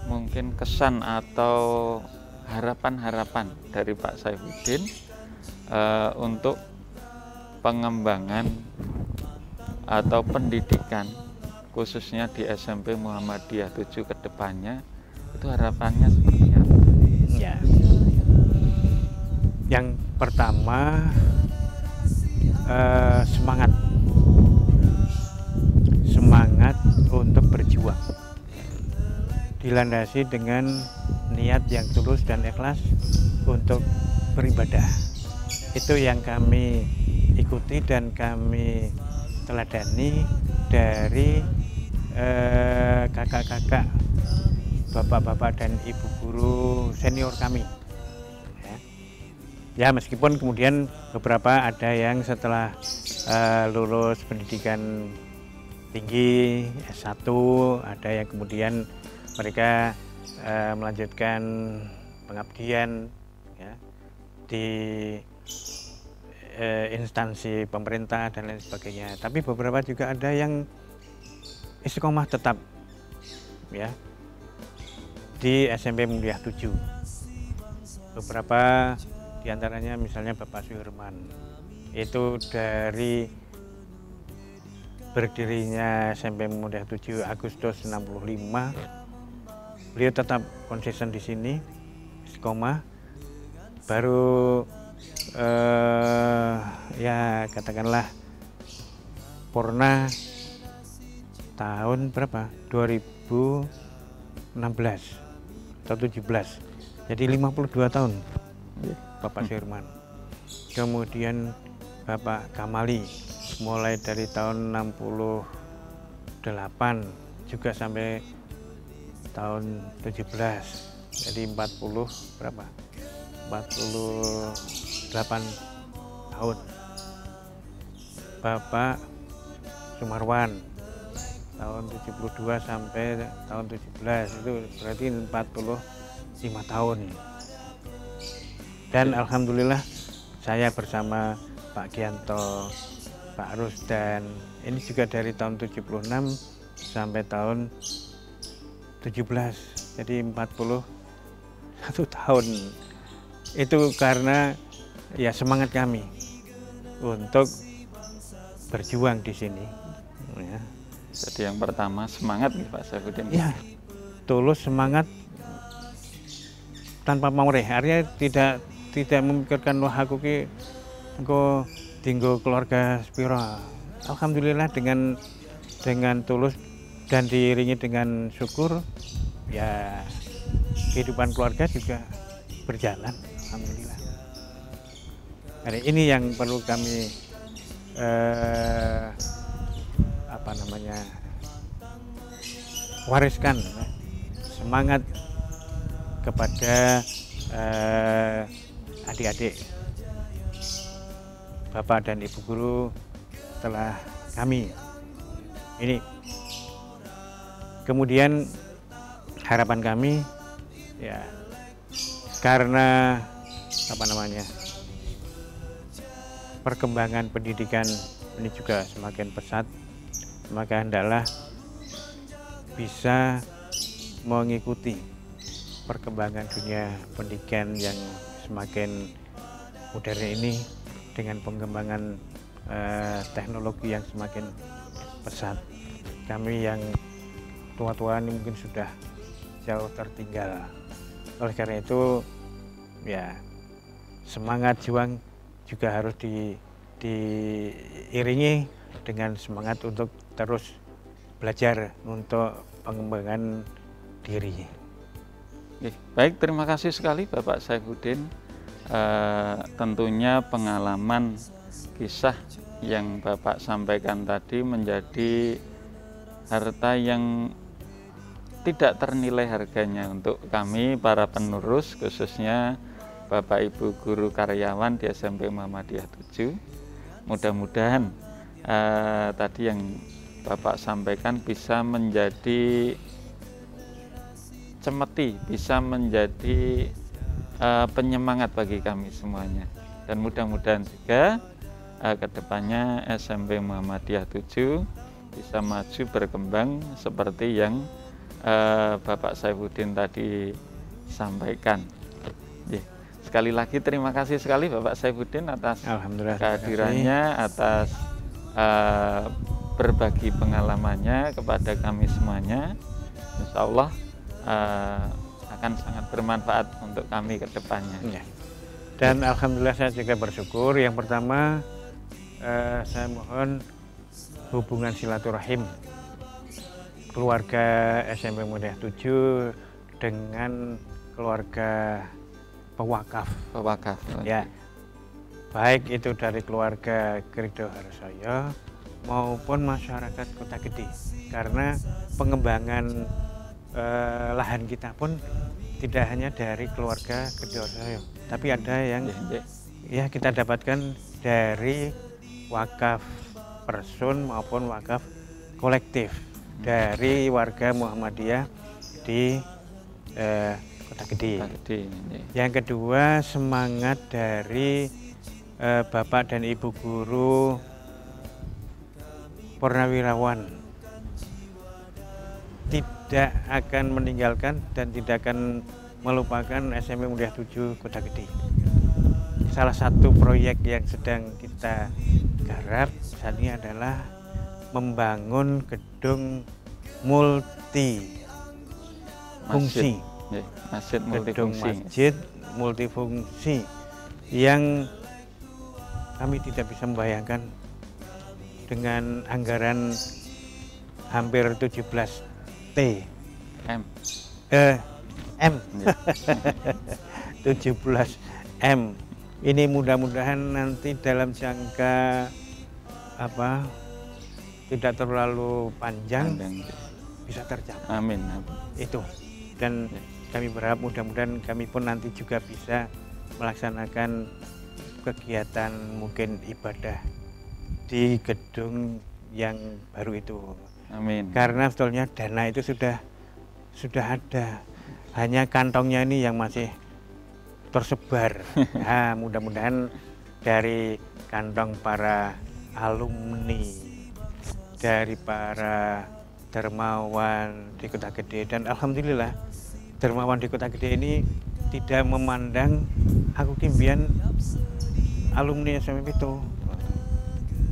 Speaker 1: mungkin kesan atau harapan-harapan dari Pak Saifuddin untuk pengembangan atau pendidikan khususnya di SMP Muhammadiyah 7 ke depannya, itu harapannya seperti apa?
Speaker 4: Ya. Yang pertama semangat untuk berjuang, dilandasi dengan niat yang tulus dan ikhlas untuk beribadah. Itu yang kami ikuti dan kami teladani dari kakak-kakak, bapak-bapak dan ibu guru senior kami. Ya, meskipun kemudian beberapa ada yang setelah lulus pendidikan tinggi S1, ada yang kemudian mereka melanjutkan pengabdian ya, di instansi pemerintah dan lain sebagainya. Tapi beberapa juga ada yang istiqomah tetap ya di SMP Muhammadiyah 7. Beberapa diantaranya misalnya Bapak Suherman, itu dari berdirinya SMP Muhammadiyah 7 Agustus 65, beliau tetap konsisten di sini, istiqomah. Baru ya katakanlah purna tahun berapa? 2016 atau 17. Jadi 52 tahun. Bapak Suherman. Kemudian Bapak Kamali mulai dari tahun 68 juga sampai tahun 17. Jadi 40 berapa? 48 tahun. Bapak Sumarwan tahun 72 sampai tahun 17, itu berarti 45 tahun. Dan alhamdulillah saya bersama Pak Gianto, Pak Rusdan, ini juga dari tahun 76 sampai tahun 17, jadi 41 tahun. Itu karena ya semangat kami untuk berjuang di sini. Ya.
Speaker 1: Jadi yang pertama semangat nih Pak Saifuddin.
Speaker 4: Ya, tulus semangat tanpa pamrih. Artinya tidak memikirkan wah aku ki engko tinggal keluarga sepiro. Alhamdulillah dengan tulus dan diiringi dengan syukur, ya kehidupan keluarga juga berjalan. Alhamdulillah. Jadi ini yang perlu kami wariskan semangat kepada adik-adik, Bapak dan Ibu guru setelah kami ini. Kemudian harapan kami ya karena perkembangan pendidikan ini juga semakin pesat, maka hendaklah bisa mengikuti perkembangan dunia pendidikan yang semakin modern ini dengan pengembangan teknologi yang semakin pesat. Kami yang tua-tua ini mungkin sudah jauh tertinggal. Oleh karena itu ya semangat juang juga harus diiringi dengan semangat untuk terus belajar untuk pengembangan diri.
Speaker 1: Baik, terima kasih sekali Bapak Saifuddin. Tentunya pengalaman kisah yang Bapak sampaikan tadi menjadi harta yang tidak ternilai harganya untuk kami para penerus, khususnya Bapak Ibu guru karyawan di SMP Muhammadiyah 7. Mudah-mudahan tadi yang Bapak sampaikan bisa menjadi cemeti, bisa menjadi penyemangat bagi kami semuanya. Dan mudah-mudahan juga kedepannya SMP Muhammadiyah 7 bisa maju berkembang seperti yang Bapak Saifuddin tadi sampaikan. Sekali lagi terima kasih sekali Bapak Saifuddin atas kehadirannya, atas berbagi pengalamannya kepada kami semuanya. Insya Allah akan sangat bermanfaat untuk kami ke depannya.
Speaker 4: Ya. Dan alhamdulillah saya juga bersyukur. Yang pertama saya mohon hubungan silaturahim keluarga SMP Muhammadiyah 7 dengan keluarga pewakaf. Ya. Baik itu dari keluarga Krido Harsoyo maupun masyarakat Kota Gede, karena pengembangan lahan kita pun tidak hanya dari keluarga Krido Harsoyo, tapi ada yang ya kita dapatkan dari wakaf person maupun wakaf kolektif dari warga Muhammadiyah di Kota Gede. Yang kedua, semangat dari Bapak dan Ibu guru purnawirawan tidak akan meninggalkan dan tidak akan melupakan SMP Muhammadiyah 7 Kota Gede. Salah satu proyek yang sedang kita garap saat ini adalah membangun gedung multifungsi. Gedung masjid multifungsi yang kami tidak bisa membayangkan dengan anggaran hampir 17 M 17 M. Ini mudah-mudahan nanti dalam jangka tidak terlalu panjang bisa tercapai.
Speaker 1: Amin.
Speaker 4: Itu. Dan kami berharap mudah-mudahan kami pun nanti juga bisa melaksanakan kegiatan mungkin ibadah di gedung yang baru itu.
Speaker 1: Amin.
Speaker 4: Karena sebetulnya dana itu sudah ada, hanya kantongnya ini yang masih tersebar. Nah, mudah-mudahan dari kantong para alumni, dari para dermawan di Kota Gede, dan alhamdulillah dermawan di Kota Gede ini tidak memandang aku kimbian alumni SMM itu.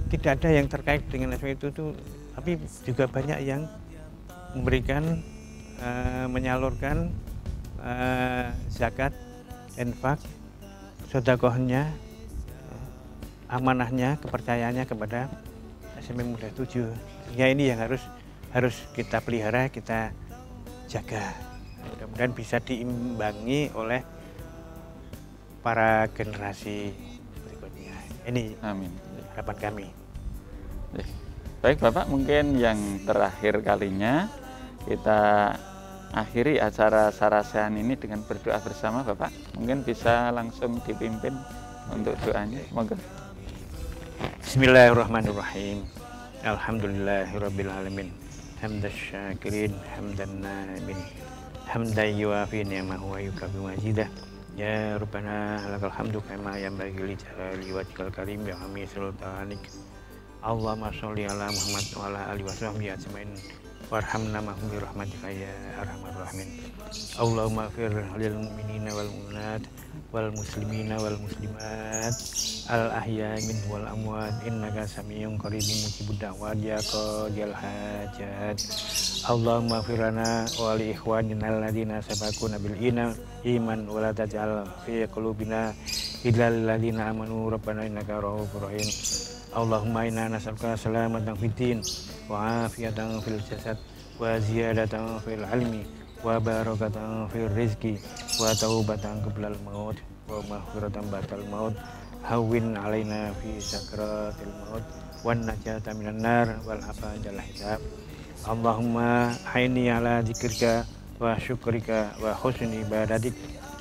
Speaker 4: Tidak ada yang terkait dengan SMM itu tuh, tapi juga banyak yang memberikan, menyalurkan zakat, infak, sedekahnya, amanahnya, kepercayaannya kepada SMM Muda 7. Sehingga ini yang harus kita pelihara, kita jaga. Mudah-mudahan bisa diimbangi oleh para generasi berikutnya. Ini
Speaker 1: Amin.
Speaker 4: harapan kami.
Speaker 1: Baik Bapak, mungkin yang terakhir kalinya kita akhiri acara Sarasehan ini dengan berdoa bersama Bapak. Mungkin bisa langsung dipimpin untuk doanya. Moga.
Speaker 4: Bismillahirrahmanirrahim. Alhamdulillahirabbil alamin. Hamdan syakirin, hamdan na'imin. Hamdan yuafi ni'amahu wa yukafi majidah. Ya Rabbana lakal hamdu kama yanbaghi li jalali wajhikal karim bi amri sultanik. Allahumma sholli ala Muhammad wa ala alihi washabbihi ajmain. Warhamna mahum bi rahmatika ya arhamar rahimin. Allahumma fir lil mu'minina wal mu'minat wal muslimina wal muslimat al ahya'i min wal amwat innaka samiyyun qaribun mujibud da'wat ya qadil hajat. Allahumma firana wa li ikhwanina alladziina sabaquna bil iman wa la taj'al fi qulubina illal ladzina amanu rabbana innaka ra'ufur rahim. Allahumma inna nas'aluka salamatan fid din wa afiyatan fil jasad wa ziyadatan fil ilmi wa barakatan fil rizqi wa taubatan qablal maut wa maghfiratan ba'dal maut hawwin alaina fi sakratil maut wan najata minan nar wal afajal hisab. Allahumma aini ala dzikrika wa syukrika wa husni ibadatik.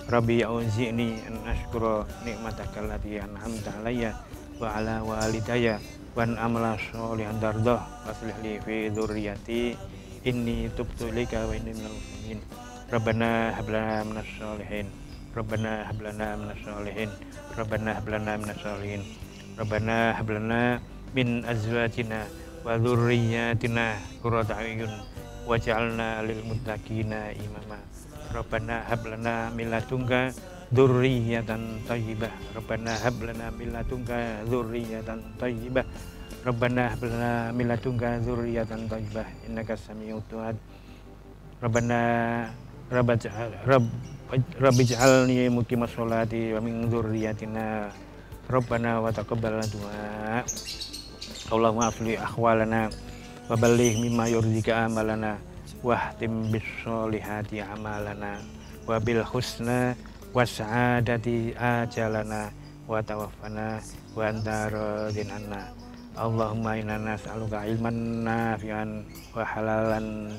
Speaker 4: Rabbi auzi'ni an ashkura nikmataka allati an'amta alayya wa ala walidayya wa an amala sholihan dardah waslih li fi dzurriyyati inni tubtu ilaika wa inni minal muslimin. Rabbana hab lana minas sholihin. Rabbana hab lana minas sholihin. Rabbana hab lana minas sholihin. Rabbana hab lana min azwajina wa dzurriyyatina qurrata a'yun waj'alna lil muttaqina imama. Rabbana hab lana min ladunka dzurriyyatan thayyibah. Rabbana hab lana min ladunka dzurriyyatan thayyibah. Rabbana hab lana min ladunka dzurriyyatan thayyibah innaka samii'ud du'a. Rabbi ij'alni muqimas sholati wa min dzurriyyatina Rabbana wa taqabbal du'a. Allahumma aslih ahwalana wa balligh mimma yurdika amalana wahtim bis sholihati amalana wa bil husna was'adati ajalana wa tawaffana wa anta radin anna. Allahumma inna nas'aluka ilman nafi'an wa halalan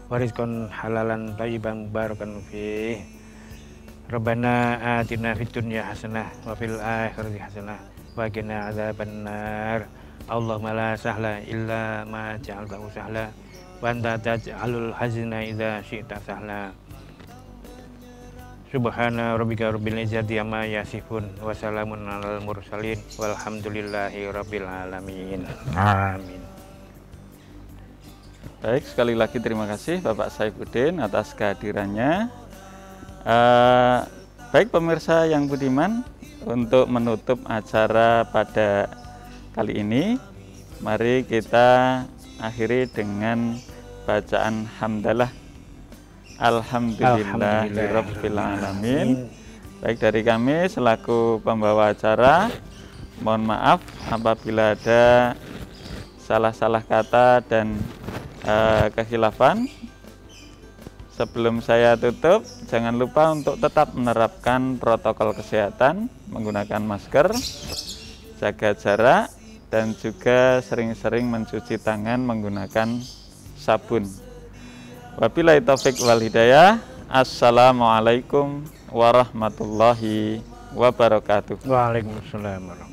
Speaker 4: wa rizqan halalan thayyiban mubarakan fih. Rabbana atina fid dunya hasanah wa fil akhirati hasanah wa qina adzabannar. Allahumma la sahla illa ma ja'altahu sahla wa anta taj'alul hazna idza syi'ta sahla. Subhana rabbika rabbil izzati amma yasifun wa salamun alal mursalin walhamdulillahi rabbil alamin. Amin.
Speaker 1: Baik, sekali lagi terima kasih Bapak Saifuddin atas kehadirannya. Baik pemirsa yang budiman, untuk menutup acara pada kali ini, mari kita akhiri dengan bacaan hamdalah. Alhamdulillahirabbil alamin. Baik, dari kami selaku pembawa acara, mohon maaf apabila ada salah-salah kata dan kekhilafan. Sebelum saya tutup, jangan lupa untuk tetap menerapkan protokol kesehatan, menggunakan masker, jaga jarak, dan juga sering-sering mencuci tangan menggunakan sabun. Wabillahi taufik wal hidayah. Assalamualaikum warahmatullahi wabarakatuh.
Speaker 4: Waalaikumsalam warahmatullahi wabarakatuh.